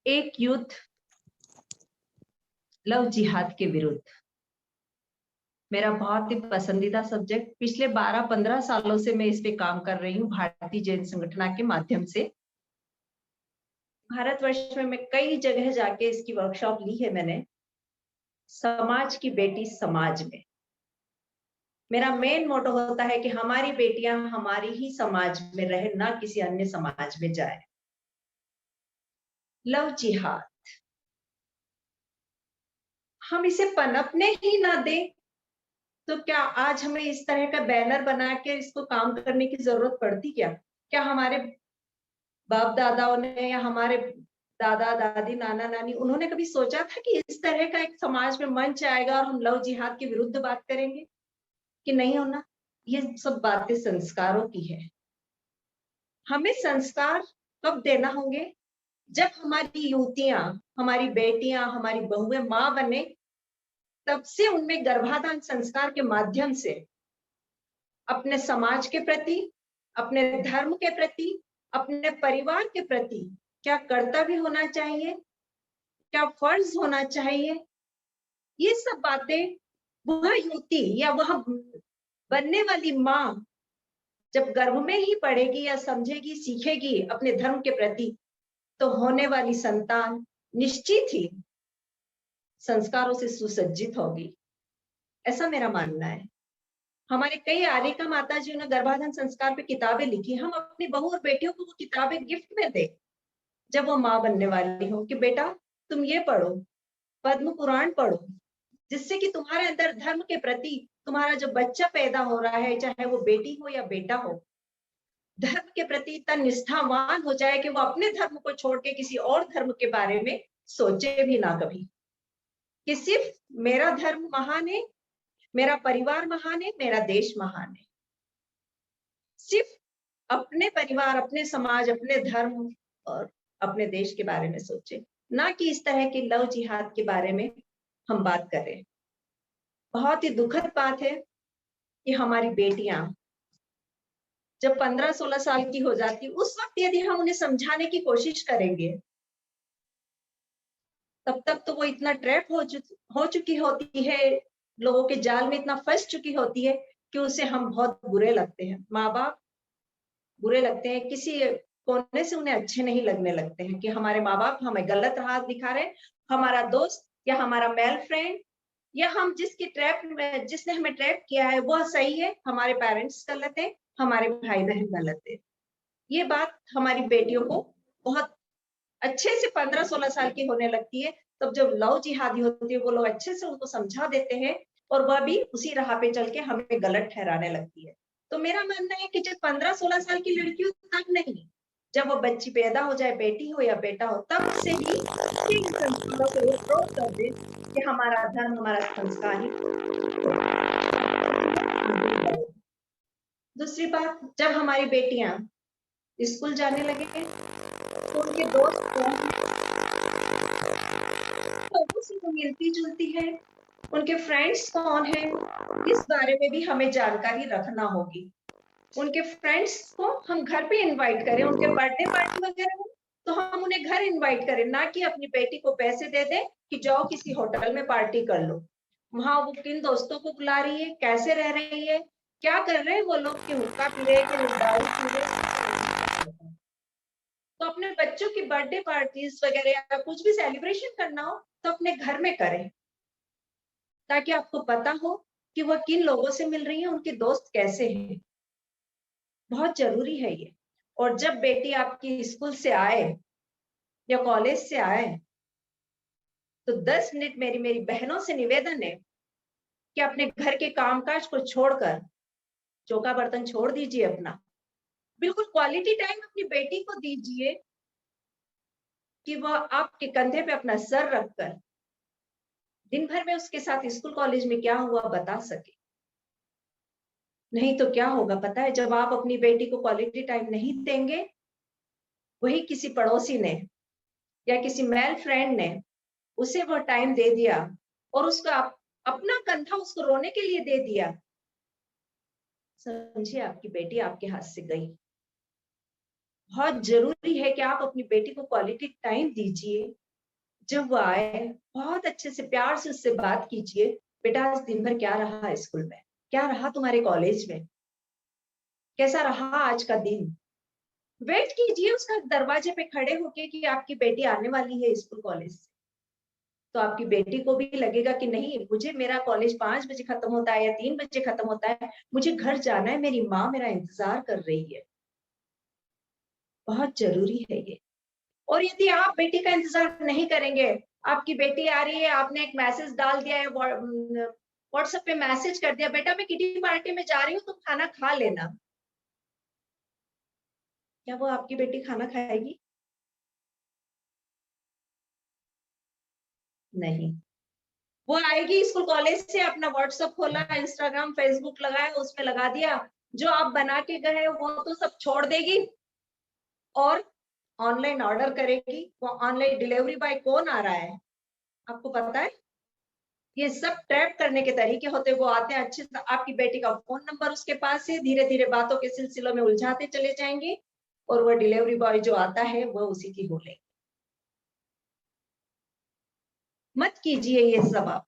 एक युद्ध लव जिहाद के विरुद्ध मेरा बहुत ही पसंदीदा सब्जेक्ट। पिछले 12-15 सालों से मैं इस पे काम कर रही हूँ भारतीय जैन संगठन के माध्यम से। भारतवर्ष में मैं कई जगह जाके इसकी वर्कशॉप ली है मैंने। समाज की बेटी समाज में, मेरा मेन मोटो होता है कि हमारी बेटियां हमारी ही समाज में रहे, ना किसी अन्य समाज में जाए। लव जिहाद हम इसे पनपने ही ना दें तो क्या आज हमें इस तरह का बैनर बना के इसको काम करने की जरूरत पड़ती? क्या हमारे बाप दादाओं ने या हमारे दादा दादी नाना नानी उन्होंने कभी सोचा था कि इस तरह का एक समाज में मंच आएगा और हम लव जिहाद के विरुद्ध बात करेंगे? कि नहीं होना। ये सब बातें संस्कारों की है। हमें संस्कार कब देना होंगे? जब हमारी युवतियां, हमारी बेटियां, हमारी बहुएं मां बने, तब से उनमें गर्भाधान संस्कार के माध्यम से अपने समाज के प्रति, अपने धर्म के प्रति, अपने परिवार के प्रति क्या कर्तव्य होना चाहिए, क्या फर्ज होना चाहिए, ये सब बातें वह युवती या वह बनने वाली मां जब गर्भ में ही पढ़ेगी या समझेगी, सीखेगी अपने धर्म के प्रति, तो होने वाली संतान निश्चित ही संस्कारों से सुसज्जित होगी। ऐसा मेरा मानना है। हमारे कई आलिका माता जी ने गर्भाधान संस्कार पे किताबें लिखी। हम अपनी बहू और बेटियों को वो किताबें गिफ्ट में दे जब वो माँ बनने वाली हो कि बेटा तुम ये पढ़ो, पद्म पुराण पढ़ो, जिससे कि तुम्हारे अंदर धर्म के प्रति तुम्हारा जो बच्चा पैदा हो रहा है, चाहे वो बेटी हो या बेटा हो, धर्म के प्रति इतना निष्ठावान हो जाए कि वो अपने धर्म को छोड़ के किसी और धर्म के बारे में सोचे भी ना कभी, कि सिर्फ मेरा धर्म महान है, मेरा परिवार महान है, मेरा देश महान है। सिर्फ अपने परिवार, अपने समाज, अपने धर्म और अपने देश के बारे में सोचे, ना कि इस तरह के लव जिहाद के बारे में हम बात करें। बहुत ही दुखद बात है कि हमारी बेटियां जब 15-16 साल की हो जाती, उस वक्त यदि हम उन्हें समझाने की कोशिश करेंगे, तब तक तो वो इतना ट्रैप हो चुकी होती है, लोगों के जाल में इतना फंस चुकी होती है कि उसे हम बहुत बुरे लगते हैं। माँ बाप बुरे लगते हैं, किसी कोने से उन्हें अच्छे नहीं लगने लगते हैं कि हमारे माँ बाप हमें गलत राह दिखा रहे हैं, हमारा दोस्त या हमारा मेल फ्रेंड या हम जिसकी ट्रैप में, जिसने हमें ट्रैप किया है वह सही है, हमारे पेरेंट्स गलत है, हमारे भाई बहन गलत है। ये बात हमारी बेटियों को बहुत अच्छे से 15-16 साल की होने लगती है, तब जब लव जिहादी होती है वो लोग अच्छे से उनको समझा देते हैं और वह भी उसी राह पे चल के हमें गलत ठहराने लगती है। तो मेरा मानना है कि जब 15-16 साल की लड़की हो तब नहीं, जब वो बच्ची पैदा हो जाए, बेटी हो या बेटा हो, तब से ही इन संस्कारों को अप्रोच कर दे कि हमारा धर्म, हमारा संस्कार ही। दूसरी बात, जब हमारी बेटियां स्कूल जाने लगे तो उनके दोस्त कौन है, लोगों से वो मिलती जुलती है, उनके फ्रेंड्स कौन है, इस बारे में भी हमें जानकारी रखना होगी। उनके फ्रेंड्स को हम घर पे इनवाइट करें, उनके बर्थडे पार्टी वगैरह हो तो हम उन्हें घर इनवाइट करें, ना कि अपनी बेटी को पैसे दे दें कि जाओ किसी होटल में पार्टी कर लो। वहां वो किन दोस्तों को बुला रही है, कैसे रह रही है, क्या कर रहे हैं वो लोग, कि हुक्का पी रहे, कि दारू पी रहे। तो अपने बच्चों की बर्थडे पार्टीज वगैरह या कुछ भी सेलिब्रेशन करना हो तो अपने घर में करें, ताकि आपको पता हो कि वह किन लोगों से मिल रही है, उनके दोस्त कैसे हैं। बहुत जरूरी है ये। और जब बेटी आपकी स्कूल से आए या कॉलेज से आए तो 10 मिनट मेरी मेरी बहनों से निवेदन है कि अपने घर के कामकाज को छोड़कर, चौका बर्तन छोड़ दीजिए अपना, बिल्कुल क्वालिटी टाइम अपनी बेटी को दीजिए कि वह आपके कंधे पे अपना सर रखकर दिन भर में उसके साथ स्कूल कॉलेज में क्या हुआ बता सके। नहीं तो क्या होगा पता है, जब आप अपनी बेटी को क्वालिटी टाइम नहीं देंगे, वही किसी पड़ोसी ने या किसी मेल फ्रेंड ने उसे वो टाइम दे दिया और उसको अपना कंधा उसको रोने के लिए दे दिया, समझिए आपकी बेटी आपके हाथ से गई। बहुत जरूरी है कि आप अपनी बेटी को क्वालिटी टाइम दीजिए। जब वो आए, बहुत अच्छे से प्यार से उससे बात कीजिए, बेटा आज दिन भर क्या रहा स्कूल में, क्या रहा तुम्हारे कॉलेज में, कैसा रहा आज का दिन। वेट कीजिए उसका दरवाजे पे खड़े होके कि आपकी बेटी आने वाली है स्कूल कॉलेज से। तो आपकी बेटी को भी लगेगा कि नहीं, मुझे मेरा कॉलेज 5 बजे खत्म होता है या 3 बजे खत्म होता है, मुझे घर जाना है, मेरी माँ मेरा इंतजार कर रही है। बहुत जरूरी है ये। और यदि आप बेटी का इंतजार नहीं करेंगे, आपकी बेटी आ रही है, आपने एक मैसेज डाल दिया है, व्हाट्सएप पे मैसेज कर दिया, बेटा मैं किटी पार्टी में जा रही हूँ, तुम खाना खा लेना, क्या वो आपकी बेटी खाना खाएगी? नहीं। वो आएगी स्कूल कॉलेज से, अपना व्हाट्सएप खोला, इंस्टाग्राम फेसबुक लगाया, उसमें लगा दिया, जो आप बना के गए वो तो सब छोड़ देगी और ऑनलाइन ऑर्डर करेगी। वो ऑनलाइन डिलीवरी बॉय कौन आ रहा है आपको पता है? ये सब ट्रैप करने के तरीके होते, वो आते हैं अच्छे से, आपकी बेटी का फोन नंबर उसके पास है, धीरे धीरे बातों के सिलसिलों में उलझाते चले जाएंगे और वो डिलीवरी बॉय जो आता है वो उसी की हो लेगी। मत कीजिए ये सब आप।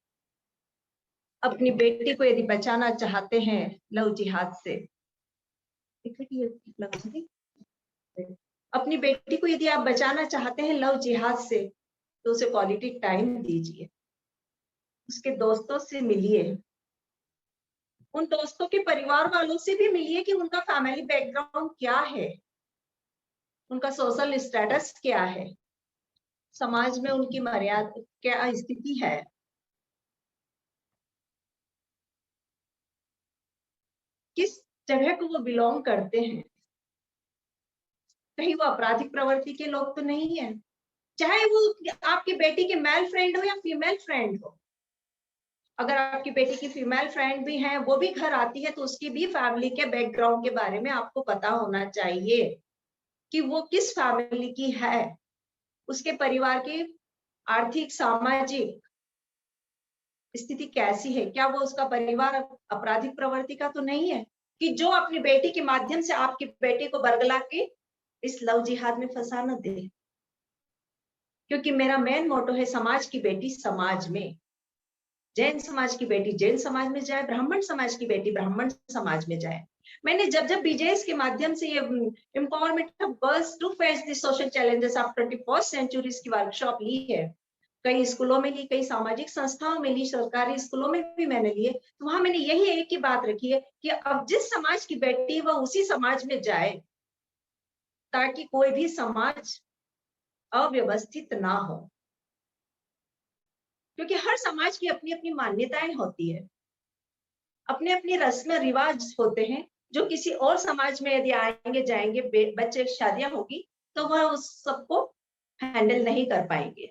अपनी बेटी को यदि बचाना चाहते हैं लव जिहाद से, अपनी बेटी को यदि आप बचाना चाहते हैं लव जिहाद से, तो उसे क्वालिटी टाइम दीजिए, उसके दोस्तों से मिलिए, उन दोस्तों के परिवार वालों से भी मिलिए कि उनका फैमिली बैकग्राउंड क्या है, उनका सोशल स्टेटस क्या है, समाज में उनकी मर्यादा क्या स्थिति है, किस जगह को वो बिलोंग करते हैं, कहीं वो आपराधिक प्रवृत्ति के लोग तो नहीं है। चाहे वो आपकी बेटी के मेल फ्रेंड हो या फीमेल फ्रेंड हो, अगर आपकी बेटी की फीमेल फ्रेंड भी है, वो भी घर आती है, तो उसकी भी फैमिली के बैकग्राउंड के बारे में आपको पता होना चाहिए कि वो किस फैमिली की है, उसके परिवार की आर्थिक सामाजिक स्थिति कैसी है, क्या वो उसका परिवार आपराधिक प्रवृत्ति का तो नहीं है कि जो अपनी बेटी के माध्यम से आपकी बेटी को बरगला के इस लव जिहाद में फंसा न दे। क्योंकि मेरा मेन मोटो है समाज की बेटी समाज में, जैन समाज की बेटी जैन समाज में जाए, ब्राह्मण समाज की बेटी ब्राह्मण समाज में जाए। मैंने जब जब बीजेएस के माध्यम से ये empowerment of girls to face the social challenges of 21st century की वर्कशॉप ली है, कई स्कूलों में ली, कई सामाजिक संस्थाओं में ली, सरकारी स्कूलों में भी मैंने लिए, तो वहां मैंने यही एक ही बात रखी है कि अब जिस समाज की बेटी वह उसी समाज में जाए, ताकि कोई भी समाज अव्यवस्थित ना हो। क्योंकि हर समाज की अपनी अपनी मान्यताएं होती है, अपने अपने रस्म रिवाज होते हैं, जो किसी और समाज में यदि आएंगे जाएंगे, बच्चे शादियां होगी, तो वह उस सबको हैंडल नहीं कर पाएंगे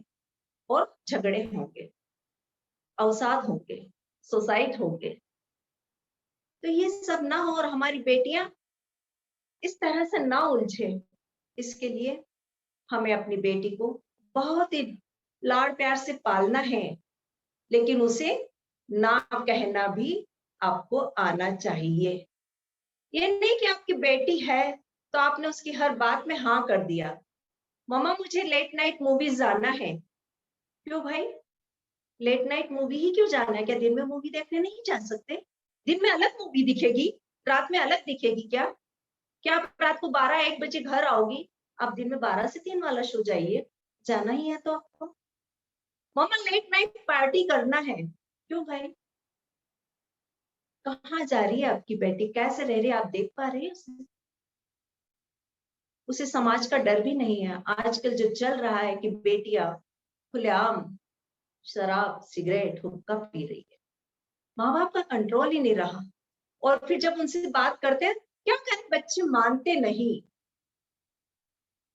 और झगड़े होंगे, अवसाद होंगे, सुसाइड होंगे। तो ये सब ना हो और हमारी बेटियां इस तरह से ना उलझे, इसके लिए हमें अपनी बेटी को बहुत ही लाड़ प्यार से पालना है, लेकिन उसे ना कहना भी आपको आना चाहिए। ये नहीं कि आपकी बेटी है तो आपने उसकी हर बात में हाँ कर दिया, मम्मा मुझे लेट नाइट मूवीज जाना है। क्यों भाई, लेट नाइट मूवी ही क्यों जाना है? क्या दिन में मूवी देखने नहीं जा सकते? दिन में अलग मूवी दिखेगी, रात में अलग दिखेगी क्या? क्या आप रात को 12-1 बजे घर आओगी? आप दिन में 12 से 3 वाला शो जाइए, जाना ही है तो आपको। मम्मा लेट नाइट पार्टी करना है। क्यों भाई, कहाँ जा रही है आपकी बेटी, कैसे रह रही है, आप देख पा रही है उसे? उसे समाज का डर भी नहीं है। आजकल जो चल रहा है कि बेटियां खुलेआम शराब सिगरेट हुक्का पी रही है, माँ बाप का कंट्रोल ही नहीं रहा। और फिर जब उनसे बात करते हैं, क्या करें, बच्चे मानते नहीं।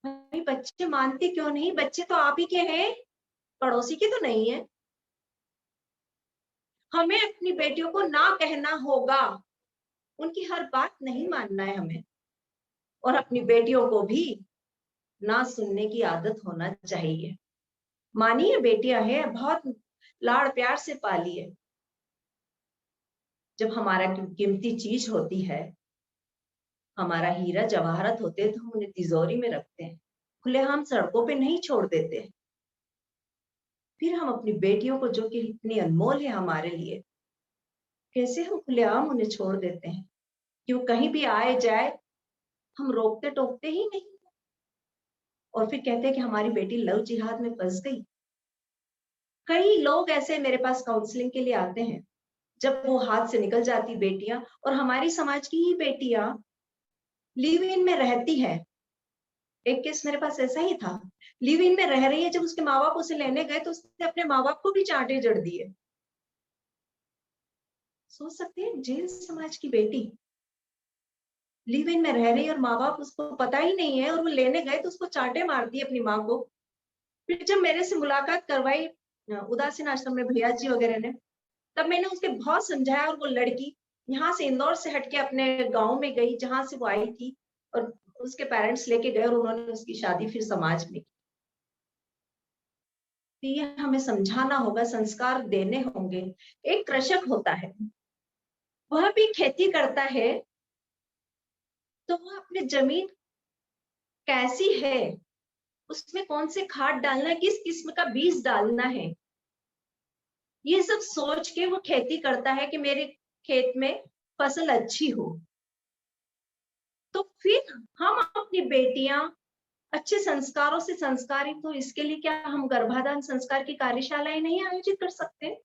भाई बच्चे मानते क्यों नहीं? बच्चे तो आप ही के हैं, पड़ोसी के तो नहीं है। हमें अपनी बेटियों को ना कहना होगा, उनकी हर बात नहीं मानना है हमें, और अपनी बेटियों को भी ना सुनने की आदत होना चाहिए। मानिए बेटियां हैं, बहुत लाड़ प्यार से पाली है। जब हमारा कीमती चीज होती है हमारा हीरा जवाहरत होते हैं तो हम उन्हें तिजोरी में रखते हैं, खुलेआम सड़कों पे नहीं छोड़ देते। फिर हम अपनी बेटियों को, जो कि इतनी अनमोल है हमारे लिए, कैसे हम खुलेआम उन्हें छोड़ देते हैं कि वो कहीं भी आए जाए, हम रोकते टोकते ही नहीं, और फिर कहते हैं कि हमारी बेटी लव जिहाद में फंस गई। कई लोग ऐसे मेरे पास काउंसलिंग के लिए आते हैं, जब वो हाथ से निकल जाती बेटियां, और हमारी समाज की ही बेटियां लिव इन में रहती है। एक केस मेरे पास ऐसा ही था, लिव इन में रह रही है, जब उसके माँ बाप उसे लेने गए तो उसने अपने माँ बाप को भी चांटे जड़ दिए। सोच सकते हैं, जेल समाज की बेटी लिव इन में रह रही है और माँ बाप उसको पता ही नहीं है, और वो लेने गए तो उसको चांटे मार दिए अपनी माँ को। फिर जब मेरे से मुलाकात करवाई उदासीन आश्रम में भैया जी वगैरह ने, तब मैंने उसके बहुत समझाया, और वो लड़की यहाँ से इंदौर से हटके अपने गांव में गई जहां से वो आई थी, और उसके पेरेंट्स लेके गए और उन्होंने उसकी शादी फिर समाज में की। तो ये हमें समझाना होगा, संस्कार देने होंगे। एक कृषक होता है, वह भी खेती करता है, तो वह अपनी जमीन कैसी है, उसमें कौन से खाद डालना है, किस किस्म का बीज डालना है, ये सब सोच के वो खेती करता है कि मेरे खेत में फसल अच्छी हो। तो फिर हम अपनी बेटियां अच्छे संस्कारों से संस्कारित हो, इसके लिए क्या हम गर्भाधान संस्कार की कार्यशालाएं नहीं आयोजित कर सकते?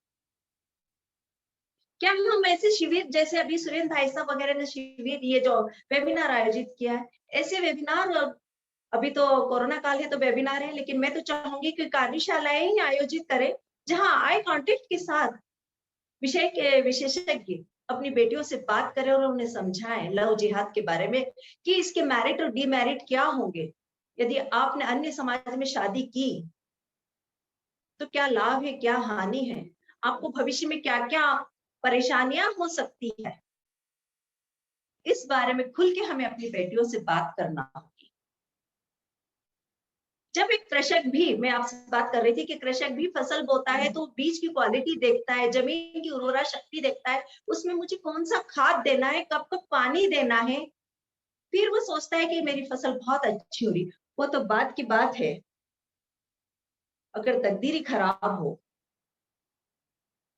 क्या हम ऐसे शिविर, जैसे अभी सुरेंद्र भाई साहब वगैरह ने शिविर, ये जो वेबिनार आयोजित किया है, ऐसे वेबिनार, अभी तो कोरोना काल है तो वेबिनार है, लेकिन मैं तो चाहूंगी कि कार्यशालाएं ही आयोजित करें, जहां आई कांटेक्ट के साथ विषय के विशेषज्ञ अपनी बेटियों से बात करें और उन्हें समझाएं लव जिहाद के बारे में, कि इसके मेरिट और डीमेरिट क्या होंगे। यदि आपने अन्य समाज में शादी की तो क्या लाभ है, क्या हानि है, आपको भविष्य में क्या क्या परेशानियां हो सकती है, इस बारे में खुल के हमें अपनी बेटियों से बात करना होगी। जब एक कृषक भी, मैं आपसे बात कर रही थी कि कृषक भी फसल बोता है तो बीज की क्वालिटी देखता है, जमीन की उर्वरा शक्ति देखता है, उसमें मुझे कौन सा खाद देना है, कब कब पानी देना है, फिर वो सोचता है कि मेरी फसल बहुत अच्छी हो रही। वो तो बात की बात है, अगर तकदीर ही खराब हो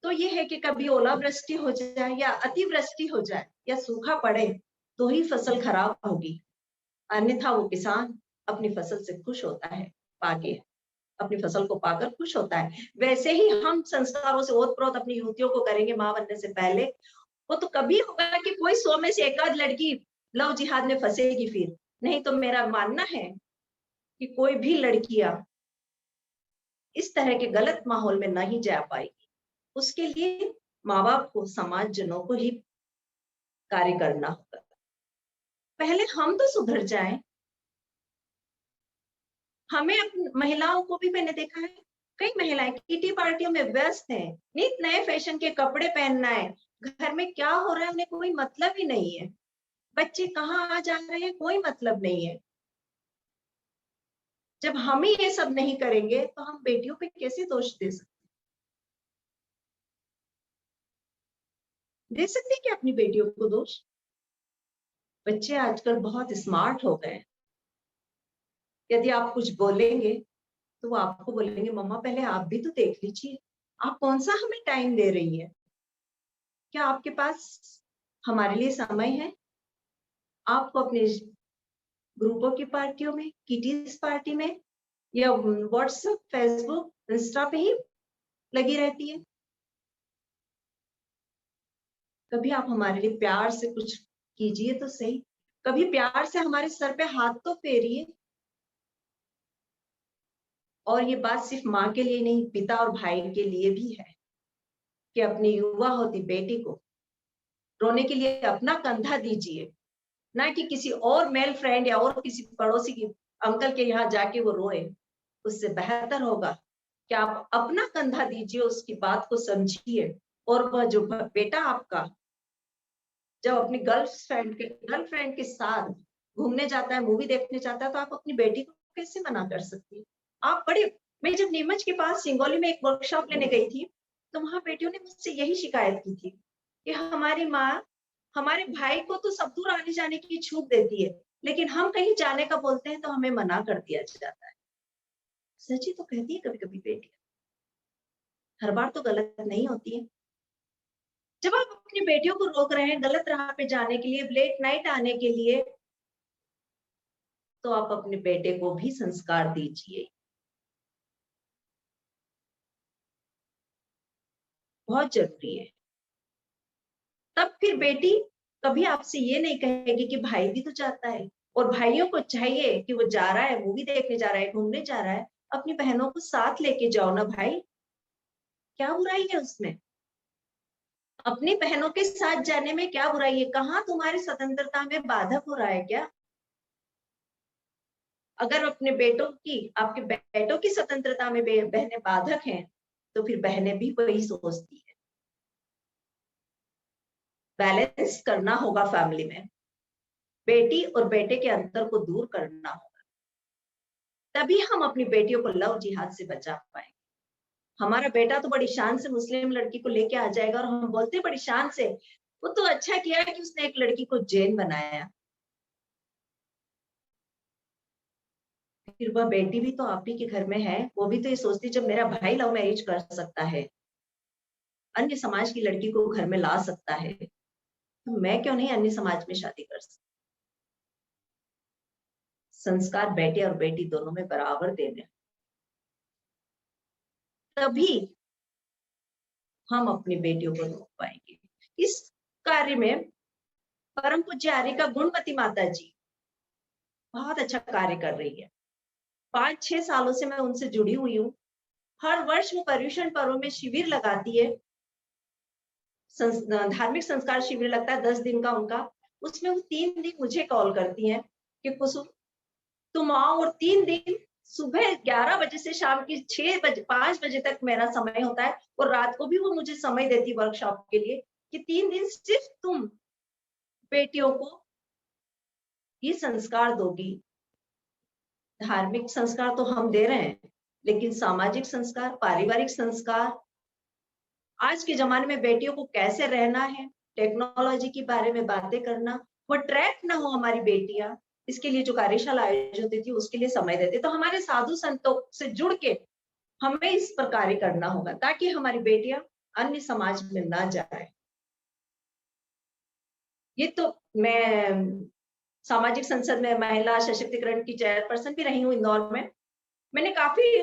तो ये है कि कभी ओलावृष्टि हो जाए या अतिवृष्टि हो जाए या सूखा पड़े तो ही फसल खराब होगी, अन्यथा वो किसान अपनी फसल से खुश होता है, पाके अपनी फसल को पाकर खुश होता है। वैसे ही हम संस्कारों से ओत-प्रोत अपनी युवतियों को करेंगे माँ बनने से पहले, वो तो कभी होगा कि कोई 100 में से एक आध लड़की लव जिहाद में फंसेगी फिर। नहीं तो मेरा मानना है कि कोई भी लड़कियां इस तरह के गलत माहौल में नहीं जा पाएगी। उसके लिए माँ बाप को, समाज जनों को ही कार्य करना होगा। पहले हम तो सुधर जाएं। हमें महिलाओं को भी मैंने देखा है, कई महिलाएं किटी पार्टियों में व्यस्त हैं, नित नए फैशन के कपड़े पहनना है, घर में क्या हो रहा है उन्हें कोई मतलब ही नहीं है, बच्चे कहाँ आ जा रहे हैं कोई मतलब नहीं है। जब हम ही ये सब नहीं करेंगे तो हम बेटियों पे कैसे दोष दे सकते हैं क्या अपनी बेटियों को दोष? बच्चे आजकल बहुत स्मार्ट हो गए, यदि आप कुछ बोलेंगे तो वो आपको बोलेंगे मम्मा पहले आप भी तो देख लीजिए, आप कौन सा हमें टाइम दे रही है, क्या आपके पास हमारे लिए समय है? आपको अपने ग्रुपों की पार्टियों में, किटीज पार्टी में, या व्हाट्सएप, फेसबुक, इंस्टा पे ही लगी रहती है। कभी आप हमारे लिए प्यार से कुछ कीजिए तो सही, कभी प्यार से हमारे सर पे हाथ तो फेरिए। और ये बात सिर्फ माँ के लिए नहीं, पिता और भाई के लिए भी है, कि अपनी युवा होती बेटी को रोने के लिए अपना कंधा दीजिए, ना कि किसी और मेल फ्रेंड या और किसी पड़ोसी की अंकल के यहाँ जाके वो रोए। उससे बेहतर होगा कि आप अपना कंधा दीजिए, उसकी बात को समझिए, और वह जो बेटा आपका जब अपनी गर्लफ्रेंड के साथ घूमने जाता है, मूवी देखने जाता है, तो आप अपनी बेटी को कैसे मना कर सकती है? आप बड़े, मैं जब नीमच के पास सिंगोली में एक वर्कशॉप लेने गई थी, तो वहां बेटियों ने मुझसे यही शिकायत की थी कि हमारी माँ हमारे भाई को तो सब दूर आने जाने की छूट देती है, लेकिन हम कहीं जाने का बोलते हैं तो हमें मना कर दिया जाता है। सच ही तो कहती है कभी-कभी बेटियाँ, हर बार तो गलत नहीं होती है। जब आप अपनी बेटियों को रोक रहे हैं गलत राह पे जाने के लिए, लेट नाइट आने के लिए, तो आप अपने बेटे को भी संस्कार दीजिए। बहुत ज़रूरी है। तब फिर बेटी कभी आपसे ये नहीं कहेगी कि भाई भी तो चाहता है, और भाइयों को चाहिए कि वो जा रहा है, मूवी देखने जा रहा है, घूमने जा रहा है, अपनी बहनों को साथ लेके जाओ ना भाई, क्या बुराई है उसमें? अपनी बहनों के साथ जाने में क्या बुराई है? कहाँ तुम्हारी स्वतंत्रता में बाधक हो रहा है क्या? अगर अपने बेटों की आपके बेटों की स्वतंत्रता में बहनें बाधक हैं, तो फिर बहनें भी वही सोचती है। बैलेंस करना होगा फैमिली में, बेटी और बेटे के अंतर को दूर करना होगा, तभी हम अपनी बेटियों को लव जिहाद से बचा पाएंगे। हमारा बेटा तो बड़ी शान से मुस्लिम लड़की को लेके आ जाएगा, और हम बोलते हैं बड़ी शान से, वो तो अच्छा किया है कि उसने एक लड़की को जैन बनाया। फिर वह बेटी भी तो आप ही के घर में है, वो भी तो ये सोचती जब मेरा भाई लव मैरिज कर सकता है, अन्य समाज की लड़की को घर में ला सकता है, तो मैं क्यों नहीं अन्य समाज में शादी कर सकती। संस्कार बेटे और बेटी दोनों में बराबर देने, तभी हम अपनी बेटियों को रोक पाएंगे। इस कार्य में परम पूज्य आर्य का गुणमती माता जी बहुत अच्छा कार्य कर रही है। 5-6 सालों से मैं उनसे जुड़ी हुई हूँ। हर वर्ष वो पर्युषण पर्व में शिविर लगाती है। धार्मिक संस्कार शिविर लगता है 10 दिन का उनका। उसमें वो 3 दिन मुझे कॉल करती हैं कि कुसुम तुम आओ, और 3 दिन सुबह 11 बजे से शाम की 6 बजे 5 बजे तक मेरा समय होता है, और रात को भी वो मुझे समय देती वर्कशॉप के लिए कि 3 दिन सिर्फ तुम बेटियों को ये संस्कार दोगी। धार्मिक संस्कार तो हम दे रहे हैं, लेकिन सामाजिक संस्कार, पारिवारिक संस्कार, आज के ज़माने में बेटियों को कैसे रहना है, टेक्नोलॉजी के बारे में बातें करना, वो ट्रैक ना हो हमारी बेटियाँ, इसके लिए जो कार्यशाला आयोजित होती थी, उसके लिए समय देते। तो हमारे साधु संतों से जुड़ के हमें इस पर कार्य करना होगा, ताकि हमारी बेटियाँ अन्य समाज में ना जाएँ। ये तो मैं सामाजिक संसद में महिला सशक्तिकरण की चेयरपर्सन भी रही हूँ इंदौर में। मैंने काफ़ी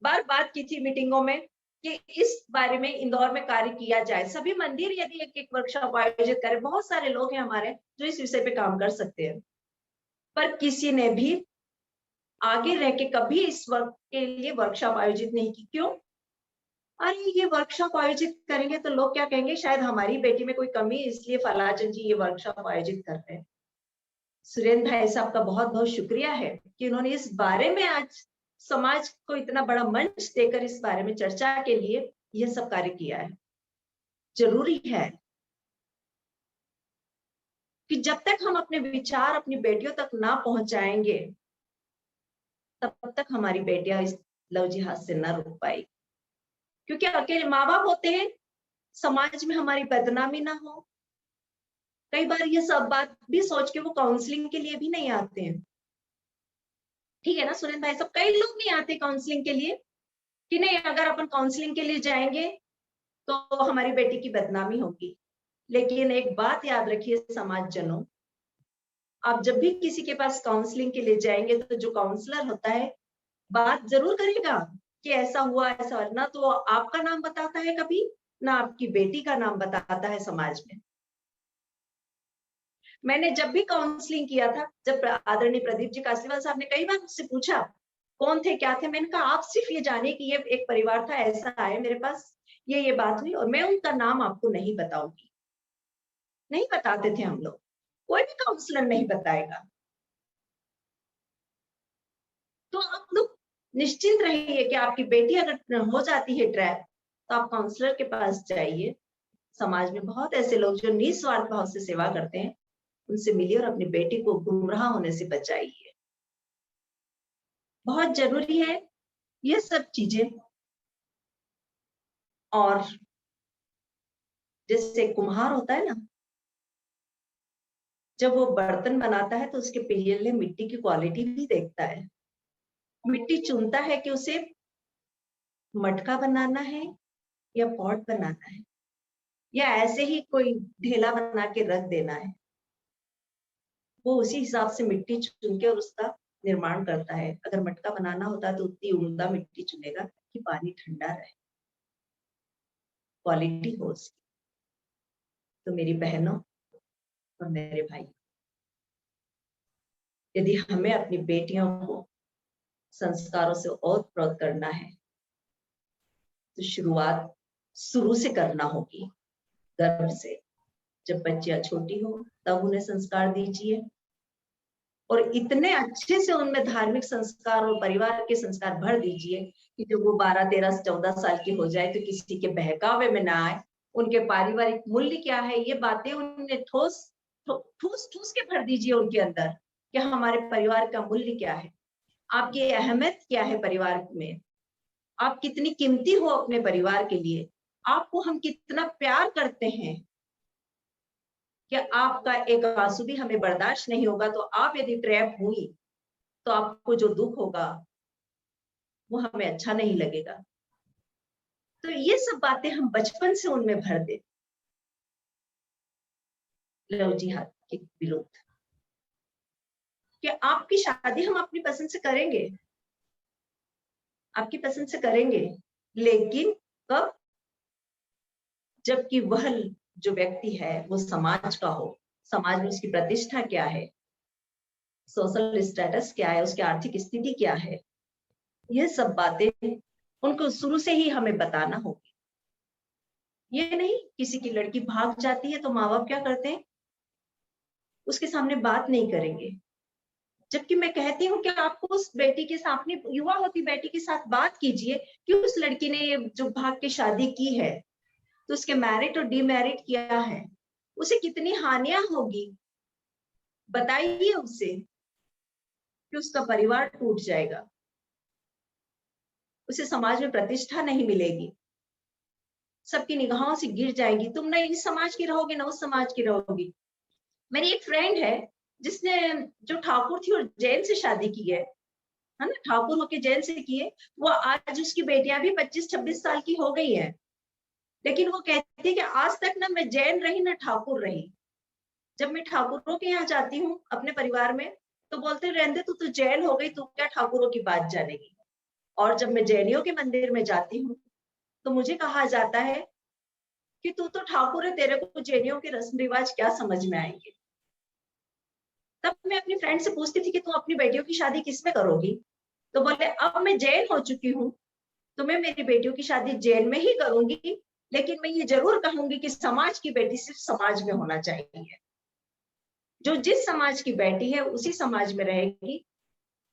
बार बात की थी मीटिंगों में कि इस बारे में इंदौर में कार्य किया जाए। सभी मंदिर यदि एक-एक वर्कशॉप आयोजित करें, बहुत सारे लोग हैं हमारे जो इस विषय पे काम कर सकते हैं। पर किसी ने भी आगे रह के कभी इस वर्क के लिए वर्कशॉप आयोजित नहीं की। क्यों? अरे ये वर्कशॉप आयोजित करेंगे तो लोग क्या कहेंगे, शायद हमारी बेटी में कोई कमी है इसलिए फलाचंद जी ये वर्कशॉप आयोजित कर रहे हैं। सुरेंद्र भाई साहब का बहुत-बहुत शुक्रिया है कि उन्होंने इस बारे में आज समाज को इतना बड़ा मंच देकर इस बारे में चर्चा के लिए यह सब कार्य किया है। ज़रूरी है कि जब तक हम अपने विचार अपनी बेटियों तक ना पहुँचाएँगे, तब तक हमारी बेटियाँ इस लव जिहाद से ना रुक पाएगी। क्योंकि अकेले माँ-बाप होते हैं, समाज में हमारी बदनामी ना हो। कई बार ये सब बात भी सोच के वो काउंसलिंग के लिए भी नहीं आते हैं। ठीक है ना सुरेंद्र भाई साहब? कई लोग नहीं आते काउंसलिंग के लिए कि नहीं, अगर अपन काउंसलिंग के लिए जाएँगे तो हमारी बेटी की बदनामी होगी। लेकिन एक बात याद रखिए समाजजनों, आप जब भी किसी के पास काउंसलिंग के लिए जाएँगे तो जो काउंसलर होता है, बात ज़रूर करेगा कि ऐसा हुआ, ऐसा हुआ। ना तो आपका नाम बताता है कभी, ना आपकी बेटी का नाम बताता है समाज में। मैंने जब भी काउंसलिंग किया था, जब आदरणीय प्रदीप जी कासलीवाल साहब ने कई बार मुझसे पूछा, कौन थे, क्या थे? मैंने कहा आप सिर्फ़ ये जानिए कि ये एक परिवार था, ऐसा आए मेरे पास, ये बात हुई, और मैं उनका नाम आपको नहीं बताऊँगी। नहीं बताते थे हम लोग। कोई भी काउंसलर नहीं बताएगा। तो आप लोग निश्चिंत रहिए कि आपकी बेटी अगर हो जाती है ट्रैप, तो आप काउंसलर के पास जाइए। समाज में बहुत ऐसे लोग जो निस्वार्थ भाव से सेवा करते हैं, उनसे मिलिए और अपनी बेटी को गुमराह होने से बचाइए। बहुत ज़रूरी है ये सब चीज़ें। और जैसे कुम्हार होता है ना, जब वो बर्तन बनाता है तो उसके पहले मिट्टी की क्वालिटी भी देखता है। मिट्टी चुनता है कि उसे मटका बनाना है या पॉट बनाना है, या ऐसे ही कोई ढेला बना के रख देना है। वो उसी हिसाब से मिट्टी चुन के और उसका निर्माण करता है। अगर मटका बनाना होता है तो उतनी उम्दा मिट्टी चुनेगा कि पानी ठंडा रहे, क्वालिटी हो उसकी। तो मेरी बहनों और मेरे भाई, यदि हमें अपनी बेटियों को संस्कारों से ओतप्रोत करना है तो शुरुआत शुरू से करना होगी, गर्भ से। जब बच्चियां छोटी हो तब उन्हें संस्कार दीजिए, और इतने अच्छे से उनमें धार्मिक संस्कार और परिवार के संस्कार भर दीजिए कि जब वो 12, 13, 14 साल की हो जाए तो किसी के बहकावे में ना आए। उनके पारिवारिक मूल्य क्या है ये बातें उन्हें ठूस ठूस के भर दीजिए उनके अंदर, कि हमारे परिवार का मूल्य क्या है, आपकी अहमियत क्या है परिवार में, आप कितनी कीमती हो अपने परिवार के लिए, आपको हम कितना प्यार करते हैं, कि आपका एक आंसू भी हमें बर्दाश्त नहीं होगा। तो आप यदि ट्रैप हुई तो आपको जो दुख होगा वो हमें अच्छा नहीं लगेगा। तो ये सब बातें हम बचपन से उनमें भर दे। लव जिहाद के विरुद्ध, कि आपकी शादी हम अपनी पसंद से करेंगे, आपकी पसंद से करेंगे, लेकिन कब? जबकि वह जो व्यक्ति है वो समाज का हो, समाज में उसकी प्रतिष्ठा क्या है, सोशल स्टेटस क्या है, उसकी आर्थिक स्थिति क्या है, ये सब बातें उनको शुरू से ही हमें बताना होगी। ये नहीं किसी की लड़की भाग जाती है तो माँ बाप क्या करते हैं, उसके सामने बात नहीं करेंगे। जबकि मैं कहती हूँ कि आपको उस बेटी के साथ, अपनी युवा होती बेटी के साथ बात कीजिए कि उस लड़की ने जो भाग के शादी की है तो उसके मैरिट और डीमेरिट क्या है, उसे कितनी हानियां होगी, बताइए उसे कि उसका परिवार टूट जाएगा, उसे समाज में प्रतिष्ठा नहीं मिलेगी, सबकी निगाहों से गिर जाएगी, तुम ना इस समाज की रहोगे ना उस समाज की रहोगी। मेरी एक फ्रेंड है जिसने, जो ठाकुर थी और जैन से शादी की है ना, ठाकुर होके जैन से किए, वो आज उसकी बेटियां भी 25-26 साल की हो गई हैं, लेकिन वो कहती है कि आज तक ना मैं जैन रही ना ठाकुर रही। जब मैं ठाकुरों के यहाँ जाती हूँ अपने परिवार में तो बोलते रहते तू तो जैन हो गई, तू क्या ठाकुरों की बात जानेगी। और जब मैं जैनियों के मंदिर में जाती हूँ तो मुझे कहा जाता है कि तू तो ठाकुर है, तेरे को जैनियों के रस्म रिवाज क्या समझ में आएंगे। तब मैं अपनी फ्रेंड से पूछती थी कि तू अपनी बेटियों की शादी किसमें करोगी, तो बोले अब मैं जैन हो चुकी हूँ तो मैं मेरी बेटियों की शादी जैन में ही करूंगी, लेकिन मैं ये जरूर कहूंगी कि समाज की बेटी सिर्फ समाज में होना चाहिए। जो जिस समाज की बेटी है उसी समाज में रहेगी,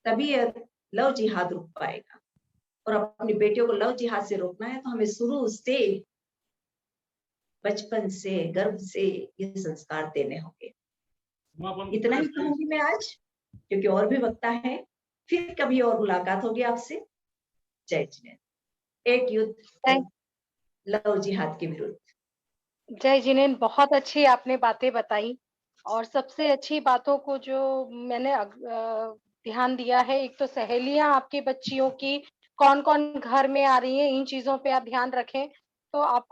तभी यह लव जिहाद रुक पाएगा। और अपनी बेटियों को लव जिहाद से रोकना है तो हमें शुरू से, बचपन से, गर्भ से ये संस्कार देने होंगे। इतना ही कहूंगी मैं आज, क्योंकि और भी वक्ता है। फिर कभी और मुलाकात होगी आपसे। जय जिनेंद्र। एक युद्ध लव जिहाद के विरुद्ध। जय जिनेंद्र, बहुत अच्छी आपने बातें बताई और सबसे अच्छी बातों को जो मैंने ध्यान दिया है, एक तो सहेलियां आपकी बच्चियों की कौन-कौन घर में आ रही हैं, इन चीजों पे आप ध्यान रखें तो आप